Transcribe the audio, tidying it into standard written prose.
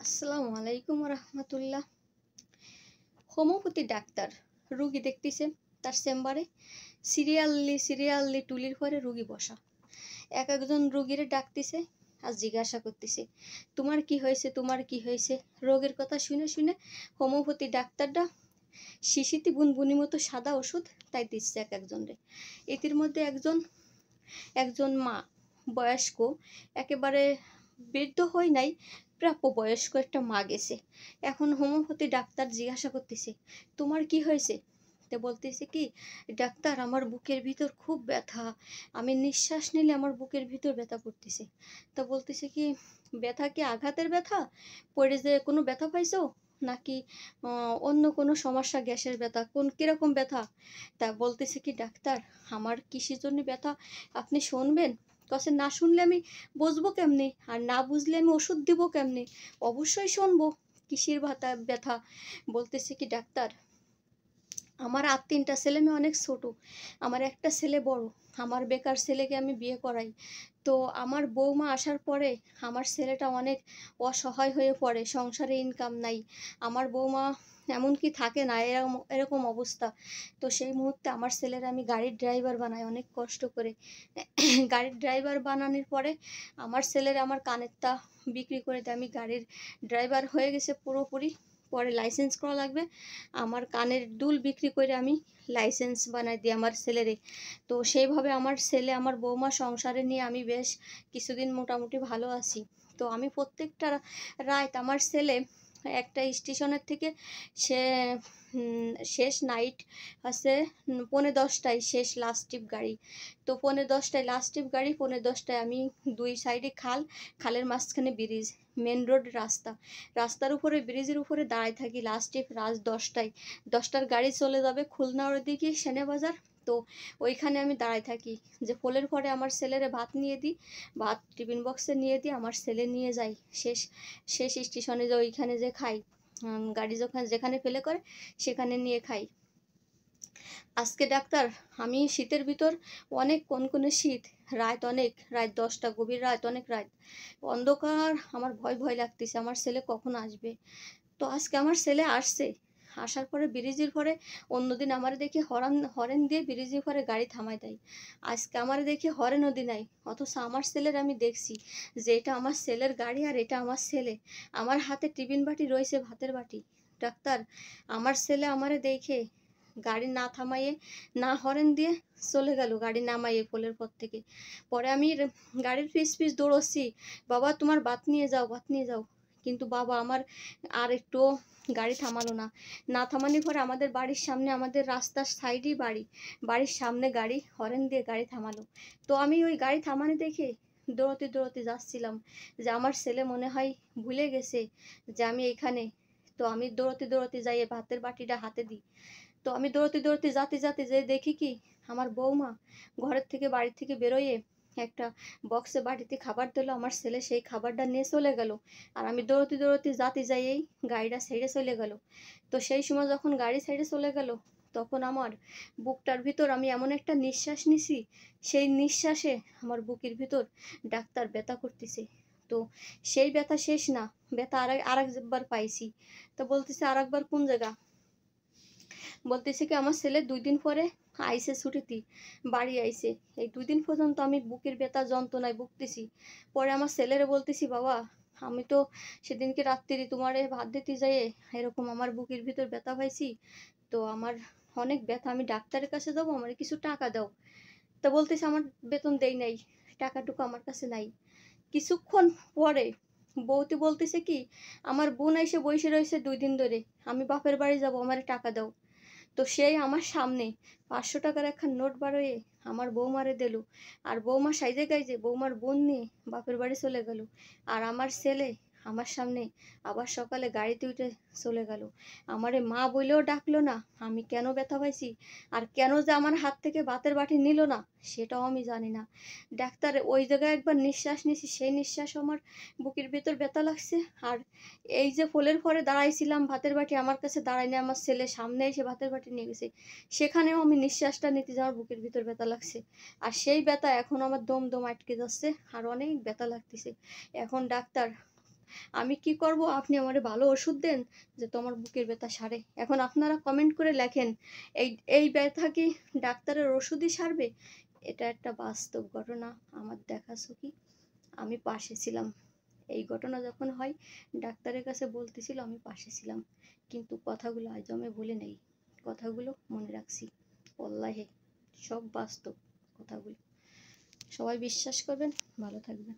আসসালামু আলাইকুম রহমতুল্লাহ। Homeopathy doctor রুগী দেখতেছে তার চেম্বারে। সিরিয়ালি টুলির পরে রুগী বসা। এক একজন রুগীরে ডাকতেছে আর জিজ্ঞাসা করতেছে, তোমার কি হয়েছে, তোমার কি হয়েছে। রোগের কথা শুনে শুনে হোমিওপ্যাথি ডাক্তারটা শিশিতে বুনবুনি মতো সাদা ওষুধ তাই দিচ্ছে এক একজনরে। এটির মধ্যে একজন মা, বয়স্ক, একেবারে বৃদ্ধ হয় নাই, প্রাপ্য বয়স্ক একটা মা গেছে। এখন হোমিওপ্যাথি ডাক্তার জিজ্ঞাসা করতেছে, তোমার কি হয়েছে। তো বলতেছে কি, ডাক্তার আমার বুকের ভিতর খুব ব্যথা, আমি নিঃশ্বাস নিলে আমার বুকের ভিতর ব্যথা করতেছে। তা বলতেছে কি, ব্যথা কি আঘাতের ব্যথা, পড়ে যে কোনো ব্যথা পাইছো, নাকি অন্য কোনো সমস্যা, গ্যাসের ব্যথা, কিরকম ব্যথা। তা বলতেছে কি, ডাক্তার আমার কিসের জন্য ব্যথা আপনি শুনবেন। কছে, না শুনলে আমি বুঝবো কেমনে, আর না বুঝলে আমি ওষুধ দিব কেমনে। অবশ্যই শুনবো, কিসের ব্যথা। বলতেছে কি, ডাক্তার আমার আর তিনটা ছেলে মেয়ে অনেক ছোট, আমার একটা ছেলে বড়, আমার বেকার ছেলেকে আমি বিয়ে করাই। তো আমার বৌমা আসার পরে আমার ছেলেটা অনেক অসহায় হয়ে পড়ে, সংসারে ইনকাম নাই, আমার বৌমা এমনকি থাকে না, এরকম এরকম অবস্থা। তো সেই মুহূর্তে আমার ছেলের আমি গাড়ির ড্রাইভার বানাই অনেক কষ্ট করে। গাড়ির ড্রাইভার বানানোর পরে আমার ছেলের আমার কানেরটা বিক্রি করে দিয়ে আমি গাড়ির ড্রাইভার হয়ে গেছে পুরোপুরি। পরে লাইসেন্স করা লাগবে, আমার কানের দুল বিক্রি করে আমি লাইসেন্স বানাই দিই আমার ছেলেরে। তো সেইভাবে আমার ছেলে আমার বৌমা সংসারে নিয়ে আমি বেশ কিছুদিন মোটামুটি ভালো আছি। তো আমি প্রত্যেকটা রাত আমার ছেলে একটা স্টেশনের থেকে সে শেষ নাইট আছে 9:30টায় শেষ লাস্ট ট্রিপ গাড়ি। তো 9:30টায় লাস্ট ট্রিপ গাড়ি, 9:30টায় আমি দুই সাইডে খালের মাঝখানে ব্রিজ, মেন রোড রাস্তা, রাস্তার উপরে ব্রিজের উপরে দাঁড়ায় থাকি লাস্ট ট্রিপ রাত 10টায়। 10টার গাড়ি চলে যাবে খুলনার দিকে সেনেবাজার। তো ওইখানে আমি দাঁড়ায় থাকি, যে পোলের পরে আমার ছেলেরে ভাত নিয়ে দিই, ভাত টিফিন বক্সে নিয়ে দিই, আমার ছেলে নিয়ে যাই শেষ শেষ স্টেশনে, যে ওইখানে যে খাই, গাড়ি যখন যেখানে ফেলে করে সেখানে নিয়ে খাই। আজকে ডাক্তার আমি শীতের ভিতর অনেক কনকনে শীত, রাত 10টা, গভীর রাত, অনেক রাত অন্ধকার, আমার ভয় ভয় লাগতেছে আমার ছেলে কখন আসবে। তো আজকে আমার ছেলে আসছে, আসার পরে ব্রিজের পরে, অন্যদিন আমার দেখি হরেন দিয়ে ব্রিজের পরে গাড়ি থামাই দেয়, আজকে আমার দেখি হরেনও দি নাই। অথচ আমার ছেলের আমি দেখছি যে এটা আমার ছেলের গাড়ি আর এটা আমার ছেলে, আমার হাতে টিফিন বাটি রয়েছে, ভাতের বাটি। ডাক্তার আমার ছেলে আমারে দেখে গাড়ি না থামাইয়ে, না হরেন দিয়ে চলে গেল, গাড়ি নামাইয়ে পোলের পর থেকে। পরে আমি গাড়ির পিছ পিছ দৌড়চ্ছি, বাবা তোমার ভাত নিয়ে যাও, ভাত নিয়ে যাও। কিন্তু বাবা আমার আর একটু গাড়ি থামালো না। না থামানোর পরে আমাদের বাড়ির সামনে, আমাদের রাস্তার সাইডেই বাড়ি, বাড়ির সামনে গাড়ি হরেন দিয়ে গাড়ি থামালো। তো আমি ওই গাড়ি থামানো দেখে দৌড়তে দৌড়তে যাচ্ছিলাম, যে আমার ছেলে মনে হয় ভুলে গেছে যে আমি এখানে। তো আমি দৌড়তে দৌড়তে যাই ভাতের বাটিটা হাতে দিই। তো আমি দৌড়তে দৌড়তে যেতে যে দেখি কি, আমার বৌমা ঘরের থেকে, বাড়ি থেকে বেরোয় একটা বক্সে বাটিতে খাবার দিল, আমার ছেলে সেই খাবারটা নিয়ে চলে গেল। আর আমি দৌড়তে দৌড়তে যাই এই গাড়িটা ছেড়ে চলে গেল। তো সেই সময় যখন গাড়ি ছেড়ে চলে গেল, তখন আমার বুকটার ভিতর আমি এমন একটা নিঃশ্বাস নিছি, সেই নিঃশ্বাসে আমার বুকের ভিতর ডাক্তার ব্যথা করতেছে। তো সেই ব্যথা শেষ না, ব্যথা আরেকবার পাইছি। তো বলতেছে, আর একবার কোন জায়গা। বলতেছে কি, আমার ছেলে 2 দিন পরে আইসে ছুটিতে, বাড়ি আইসে, এই 2 দিন পর্যন্ত আমি বুকের ব্যথা যন্ত্রণায় ভুগতেছি। পরে আমার ছেলেরে বলতেছি, বাবা আমি তো সেদিনকে রাত্রি তোমারে ভাত দিতে যাই এরকম আমার বুকের ভিতর ব্যথা পাইছি, তো আমার অনেক ব্যথা, আমি ডাক্তারের কাছে যাবো, আমার কিছু টাকা দাও। তা বলতেছে, আমার বেতন দেই নাই, টাকাটুকু আমার কাছে নাই। কিছুক্ষণ পরে বউটি বলতেছে কি, আমার বোন এসে বসে রয়েছে 2 দিন ধরে, আমি বাপের বাড়ি যাব, আমার টাকা দাও। তো সেই আমার সামনে 500 টাকার একখান নোট বারোয় আমার বৌমারে দিল, আর বৌমা সাইজে গাইজে বৌমার বোন নিয়ে বাপের বাড়ি চলে গেল। আর আমার ছেলে আমার সামনে আবার সকালে গাড়িতে উঠে চলে গেল, আমারে মা বইলেও ডাকলো না। আমি কেন ব্যথা পাইছি আর কেন যে আমার হাত থেকে ভাতের বাটি নিল না, সেটাও আমি জানি না। ডাক্তার ওই জায়গায় একবার নিঃশ্বাস নিছি, সেই নিঃশ্বাস আমার বুকের ভেতর ব্যথা লাগছে। আর এই যে পোলের পরে দাঁড়াইছিলাম, ভাতের বাটি আমার কাছে দাঁড়ায়নি, আমার ছেলে সামনে এসে ভাতের বাটি নিয়ে গেছে, সেখানেও আমি নিঃশ্বাসটা নিতে যাওয়ার বুকের ভিতর ব্যথা লাগছে। আর সেই ব্যথা এখন আমার দম দম আটকে যাচ্ছে, আর অনেক ব্যথা লাগতেছে। এখন ডাক্তার আমি কি করব, আপনি আমারে ভালো ওষুধ দেন যে তোমার বুকের ব্যথা সারে। এখন আপনারা কমেন্ট করে লেখেন, এই এই ব্যথা কি ডাক্তারের ওষুধই সারবে? এটা একটা বাস্তব ঘটনা, আমার দেখা চোখে আমি পাশে ছিলাম। এই ঘটনা যখন হয় ডাক্তারের কাছে বলতেছিল, আমি পাশে ছিলাম, কিন্তু কথাগুলো আজ আমি ভুলে নেই, কথাগুলো মনে রাখছি। ওল্লাহে সব বাস্তব কথাগুলো। সবাই বিশ্বাস করবেন, ভালো থাকবেন।